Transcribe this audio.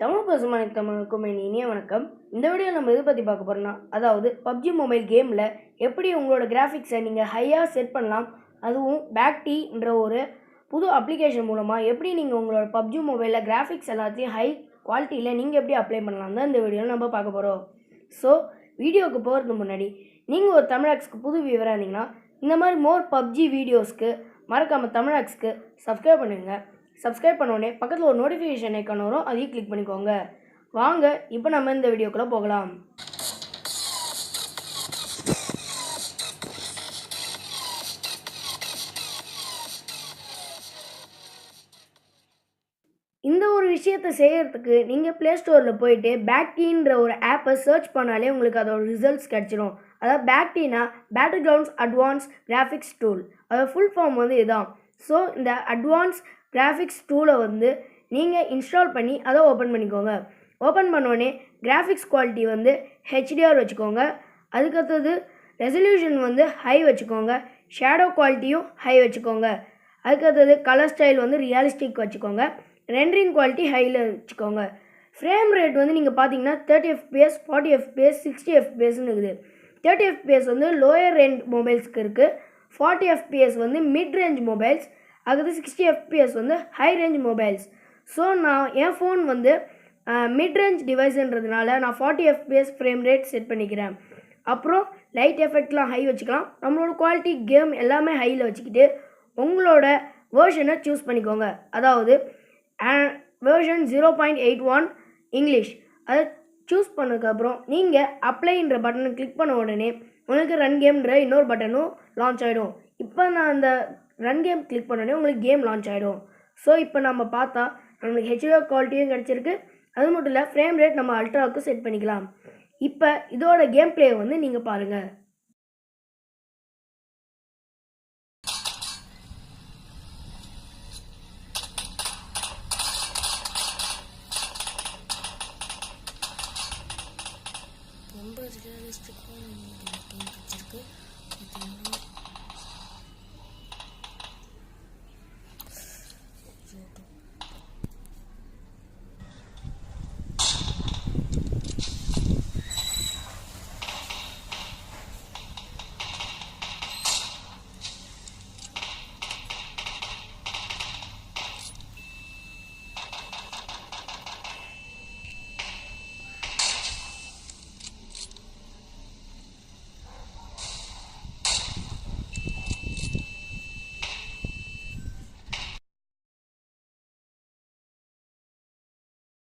தமிழ் பசுமான தமிழுக்கும் இனிய வணக்கம். இந்த வீடியோ நம்ம எதை பற்றி பார்க்க போகிறோம்னா, அதாவது பப்ஜி மொபைல் கேமில் எப்படி உங்களோட கிராஃபிக்ஸை நீங்கள் ஹையாக செட் பண்ணலாம், அதுவும் BAGTன்ற ஒரு புது அப்ளிகேஷன் மூலமாக எப்படி நீங்கள் உங்களோட பப்ஜி மொபைலில் கிராஃபிக்ஸ் எல்லாத்தையும் ஹை குவாலிட்டியில் நீங்கள் எப்படி அப்ளை பண்ணலாம் தான் இந்த வீடியோவில் நம்ம பார்க்க போகிறோம். ஸோ வீடியோவுக்கு போகிறதுக்கு முன்னாடி நீங்கள் ஒரு தமிழாக்ஸ்க்கு புது வியூவராக இருந்தீங்கன்னா இந்த மாதிரி மோர் பப்ஜி வீடியோஸ்க்கு மறக்காமல் தமிழாக்ஸ்க்கு சப்ஸ்கிரைப் பண்ணுங்கள். சப்ஸ்கிரைப் பண்ணோடனே பக்கத்தில் ஒரு நோட்டிஃபிகேஷன் ஐக்கான் வரும், அதையும் கிளிக் பண்ணிக்கோங்க. வாங்க இப்போ நம்ம இந்த வீடியோக்குள்ளே போகலாம். இந்த ஒரு விஷயத்தை செய்கிறதுக்கு நீங்கள் ப்ளே ஸ்டோரில் போயிட்டு BAGTன்ற ஒரு ஆப்பை சர்ச் பண்ணாலே உங்களுக்கு அதோட ரிசல்ட்ஸ் கிடச்சிடும். அதாவது BAGTனா battle grounds advance graphics tool. அதோட ஃபுல் ஃபார்ம் இதுதான். ஸோ இந்த அட்வான்ஸ் கிராஃபிக்ஸ் டூலை நீங்கள் இன்ஸ்டால் பண்ணி அதை ஓப்பன் பண்ணிக்கோங்க. ஓப்பன் பண்ணோடனே கிராஃபிக்ஸ் குவாலிட்டி HDR வச்சுக்கோங்க. அதுக்கடுத்தது ரெசல்யூஷன் ஹை வச்சுக்கோங்க. ஷேடோ குவாலிட்டியும் ஹை வச்சுக்கோங்க. அதுக்கடுத்தது கலர் ஸ்டைல் ரியலிஸ்டிக் வச்சுக்கோங்க. ரெண்டரிங் குவாலிட்டி ஹையில் வச்சுக்கோங்க. ஃப்ரேம் ரேட் நீங்கள் பார்த்தீங்கன்னா 30 FPS 40 FPS 60 FPSன்னு இருக்குது. 30 FPS லோயர் ரேஞ்ச் மொபைல்ஸ்க்கு இருக்குது. 40 FPS மிட் ரேஞ்ச் மொபைல்ஸ். அதுக்கு 60 FPS high range mobiles. So நான் என் ஃபோன் மிட் ரேஞ்ச் டிவைஸ்ன்றதுனால நான் 40 FPS ஃப்ரேம் ரேட் செட் பண்ணிக்கிறேன். அப்புறம் லைட் எஃபெக்ட்லாம் ஹை வச்சுக்கலாம். நம்மளோட குவாலிட்டி கேம் எல்லாமே ஹையில் வச்சுக்கிட்டு உங்களோட வேர்ஷனை சூஸ் பண்ணிக்கோங்க. அதாவது வேர்ஷன் 0.81 இங்கிலீஷ் அதை சூஸ் பண்ணதுக்கப்புறம் நீங்கள் அப்ளைன்ற பட்டனை கிளிக் பண்ண உடனே உங்களுக்கு ரன் கேம்ன்ற இன்னொரு பட்டனும் லான்ச் ஆகிடும். இப்போ நான் அந்த ரன் கேம் கிளிக் பண்ணோடனே உங்களுக்கு கேம் லான்ச் ஆகிடும். ஸோ இப்போ நம்ம பார்த்தா நம்மளுக்கு HDR குவாலிட்டியும் கிடச்சிருக்கு. அது மட்டும் இல்லை, ஃப்ரேம் ரேட் நம்ம அல்ட்ராவுக்கு செட் பண்ணிக்கலாம். இப்போ இதோட கேம் பிளே நீங்கள் பாருங்கள்.